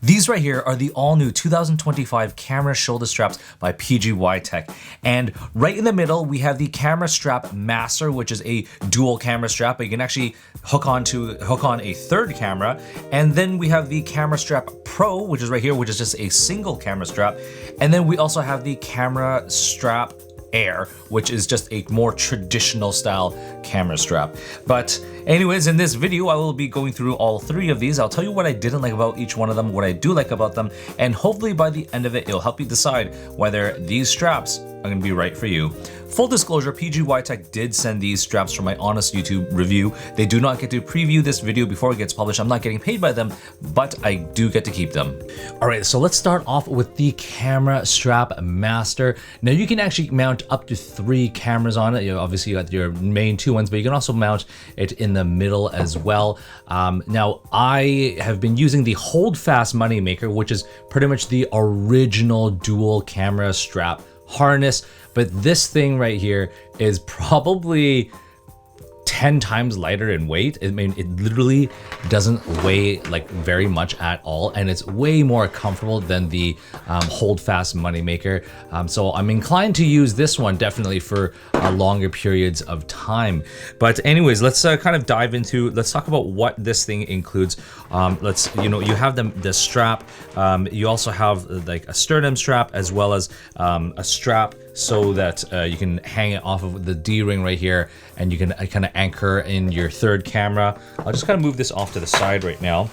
These right here are the all-new 2025 camera shoulder straps by PGYTECH. And right in the middle, we have the camera strap master, which is a dual camera strap, but you can actually hook on a third camera. And then we have the camera strap pro, which is right here, which is just a single camera strap. And then we also have the camera strap Air, which is just a more traditional style camera strap. But anyways, in this video, I will be going through all three of these. I'll tell you what I didn't like about each one of them, what I do like about them, and hopefully by the end of it, it'll help you decide whether these straps are gonna be right for you. Full disclosure, PGYTECH did send these straps for my honest YouTube review. They do not get to preview this video before it gets published. I'm not getting paid by them, but I do get to keep them. All right, so let's start off with the camera strap master. Now you can actually mount up to 3 cameras on it. Obviously you got your main 2 ones, but you can also mount it in the middle as well. Now I have been using the Hold Fast Moneymaker, which is pretty much the original dual camera strap harness, but this thing right here is probably 10 times lighter in weight. I mean, it literally doesn't weigh like very much at all, and it's way more comfortable than the Hold Fast Moneymaker. So I'm inclined to use this one definitely for longer periods of time. But anyways, let's kind of dive into, let's talk about what this thing includes. You have the strap. You also have like a sternum strap as well as a strap so that you can hang it off of the D-ring right here, and you can kind of anchor in your third camera. I'll just kind of move this off to the side right now.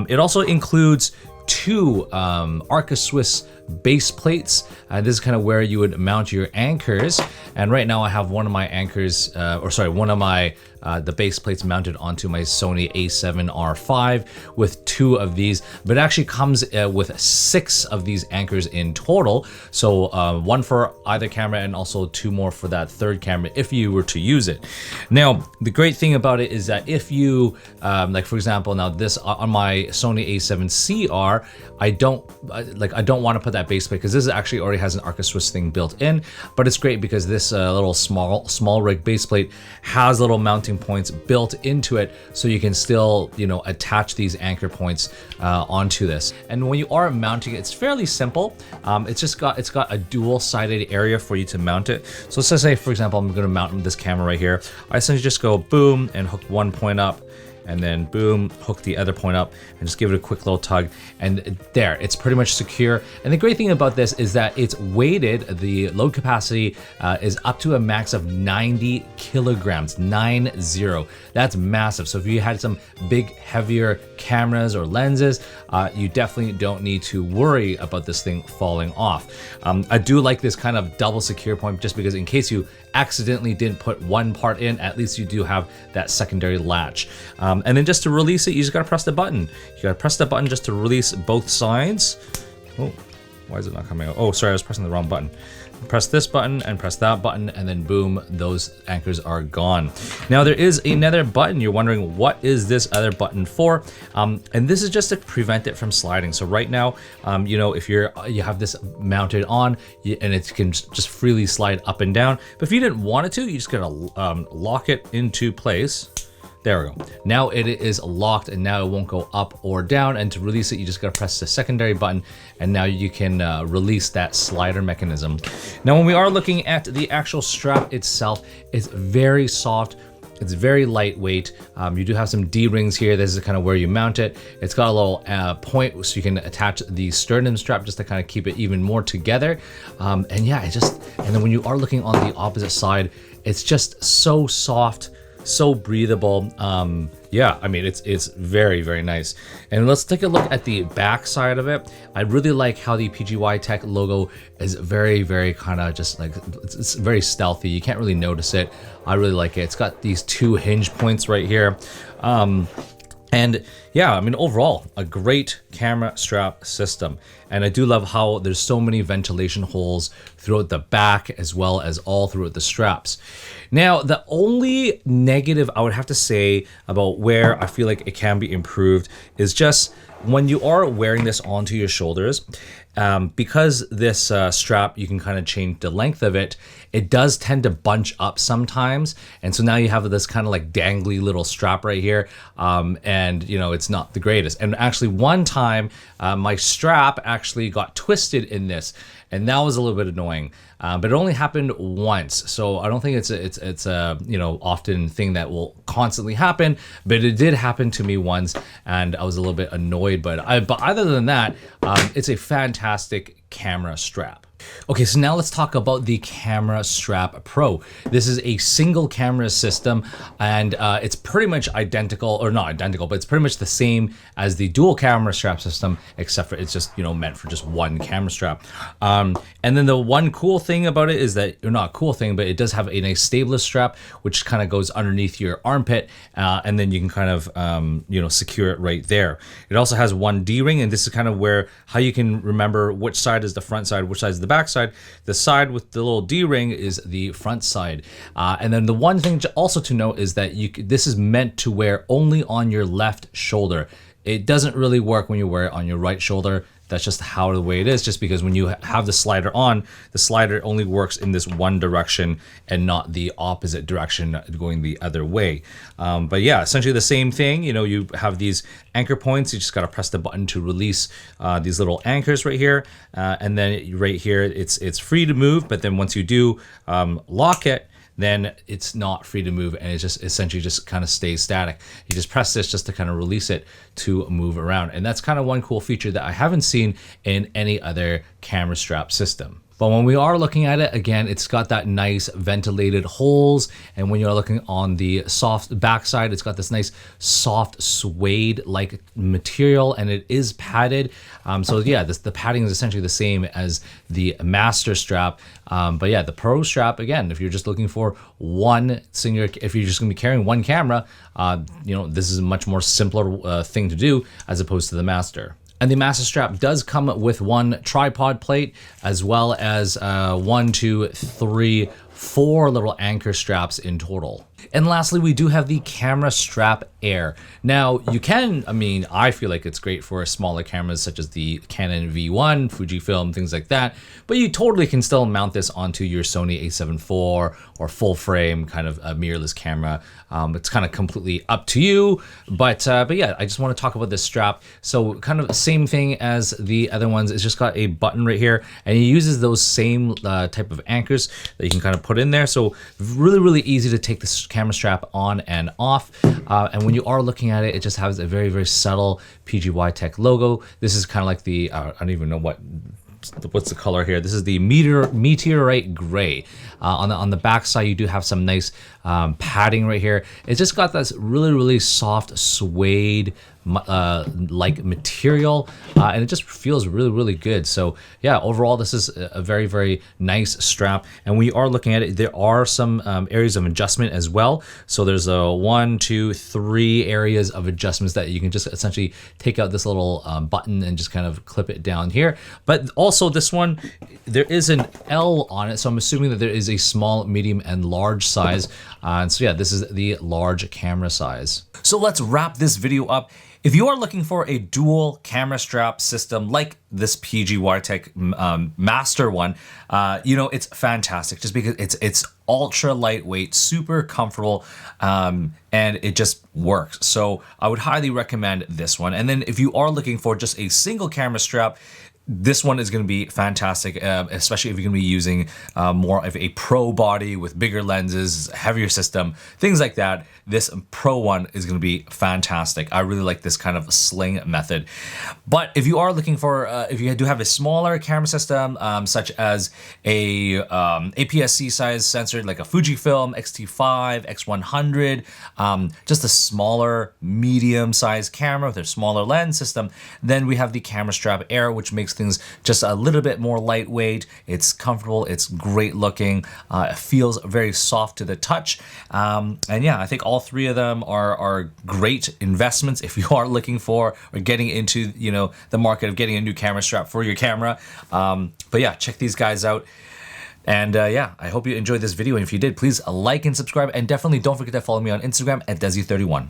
It also includes 2 Arca Swiss base plates. This is kind of where you would mount your anchors. And right now I have one of my anchors, the base plates mounted onto my Sony a7R5 with 2 of these, but it actually comes with 6 of these anchors in total. So 1 for either camera and also 2 more for that third camera if you were to use it. Now, the great thing about it is that if you, like for example, now this on my Sony a7CR, I don't want to put that base plate because this actually already has an Arca Swiss thing built in, but it's great because this little small rig base plate has little mounting points built into it, so you can still attach these anchor points onto this. And when you are mounting it, it's fairly simple. It's got a dual-sided area for you to mount it. So let's just say, for example, I'm going to mount this camera right here. I essentially just go boom and hook one point up, and then boom, hook the other point up and just give it a quick little tug, and there, it's pretty much secure. And the great thing about this is that it's weighted. The load capacity is up to a max of 90 kilograms, 90. That's massive. So if you had some big, heavier cameras or lenses, you definitely don't need to worry about this thing falling off. I do like this kind of double secure point just because in case you accidentally didn't put one part in, at least you do have that secondary latch. And then just to release it, you just gotta press the button. You gotta press the button just to release both sides. Oh, why is it not coming out? Oh, sorry, I was pressing the wrong button. Press this button and press that button, and then boom, those anchors are gone. Now there is another button. You're wondering, what is this other button for? And this is just to prevent it from sliding. So right now, if you have this mounted on, and it can just freely slide up and down. But if you didn't want it to, you just gotta lock it into place. There we go. Now it is locked, and now it won't go up or down. And to release it, you just gotta press the secondary button, and now you can release that slider mechanism. Now, when we are looking at the actual strap itself, it's very soft. It's very lightweight. You do have some D-rings here. This is kind of where you mount it. It's got a little point so you can attach the sternum strap just to kind of keep it even more together. And then when you are looking on the opposite side, it's just so soft, so breathable. I mean, it's very, very nice. And let's take a look at the back side of it. I really like how the PGYTECH logo is very, very kind of just like, it's very stealthy. You can't really notice it. I really like it. It's got these 2 hinge points right here. And yeah, I mean, overall, a great camera strap system. And I do love how there's so many ventilation holes throughout the back as well as all throughout the straps. Now, the only negative I would have to say about where I feel like it can be improved is just when you are wearing this onto your shoulders, because this strap, you can kind of change the length of it, it does tend to bunch up sometimes. And so now you have this kind of like dangly little strap right here. And you know, it's not the greatest. And actually one time my strap actually got twisted in this, and that was a little bit annoying. But it only happened once, so I don't think it's a you know, often thing that will constantly happen. But it did happen to me once, and I was a little bit annoyed. But other than that, it's a fantastic camera strap. Okay, so now let's talk about the Camera Strap Pro. This is a single camera system, and it's pretty much identical, or not identical, but it's pretty much the same as the dual camera strap system, except for it's just, you know, meant for just one camera strap. And then the one cool thing about it is that, or not a cool thing, but it does have a nice stabilizer strap, which kind of goes underneath your armpit, and then you can kind of, you know, secure it right there. It also has one D-ring, and this is kind of where, how you can remember which side is the front side, which side is the back side. The side with the little D-ring is the front side. And then the one thing also to note is that this is meant to wear only on your left shoulder. It doesn't really work when you wear it on your right shoulder. That's just how the way it is, just because when you have the slider on, the slider only works in this one direction and not the opposite direction going the other way. But yeah, essentially the same thing. You know, you have these anchor points. You just got to press the button to release these little anchors right here. And then right here, it's free to move. But then once you do lock it, then it's not free to move, and it just essentially just kind of stays static. You just press this just to kind of release it to move around. And that's kind of one cool feature that I haven't seen in any other camera strap system. But when we are looking at it, again, it's got that nice ventilated holes. And when you're looking on the soft backside, it's got this nice soft suede-like material, and it is padded. So yeah, the padding is essentially the same as the Master strap. But yeah, the Pro strap, again, if you're just looking for one singular, if you're just gonna be carrying one camera, you know, this is a much more simpler thing to do as opposed to the Master. And the Master strap does come with one tripod plate, as well as 1, 2, 3, 4 little anchor straps in total. And lastly, we do have the Camera Strap Air. Now, you can, I mean, I feel like it's great for smaller cameras such as the Canon V1, Fujifilm, things like that, but you totally can still mount this onto your Sony a7 IV or full frame kind of a mirrorless camera. It's kind of completely up to you, but yeah, I just want to talk about this strap. So kind of the same thing as the other ones. It's just got a button right here, and it uses those same type of anchors that you can kind of put in there. So really, really easy to take this camera strap on and off. And when you are looking at it, it just has a very, very subtle PGYTECH logo. This is kind of like the, I don't even know what's the color here. This is the meteorite gray. On the back side, you do have some nice padding right here. It's just got this really, really soft suede like material, and it just feels really, really good. So yeah, overall, this is a very, very nice strap. And when you are looking at it, there are some areas of adjustment as well. So there's a 1, 2, 3 areas of adjustments that you can just essentially take out this little button and just kind of clip it down here. But also this one, there is an L on it, so I'm assuming that there is a small, medium, and large size. And so yeah, this is the large camera size. So let's wrap this video up. If you are looking for a dual camera strap system like this PGYTECH Master one, you know, it's fantastic just because it's ultra lightweight, super comfortable, and it just works. So I would highly recommend this one. And then if you are looking for just a single camera strap, this one is going to be fantastic, especially if you're going to be using more of a pro body with bigger lenses, heavier system, things like that. This Pro one is going to be fantastic. I really like this kind of sling method. But if you are looking for, if you do have a smaller camera system, such as a APS-C size sensor like a Fujifilm X-T5, X100, just a smaller medium-sized camera with a smaller lens system, then we have the Camera Strap Air, which makes things just a little bit more lightweight. It's comfortable, it's great looking, it feels very soft to the touch, and yeah, I think all three of them are great investments if you are looking for or getting into, you know, the market of getting a new camera strap for your camera. But yeah, check these guys out. And yeah, I hope you enjoyed this video, and if you did, please like and subscribe, and definitely don't forget to follow me on Instagram at Desy31.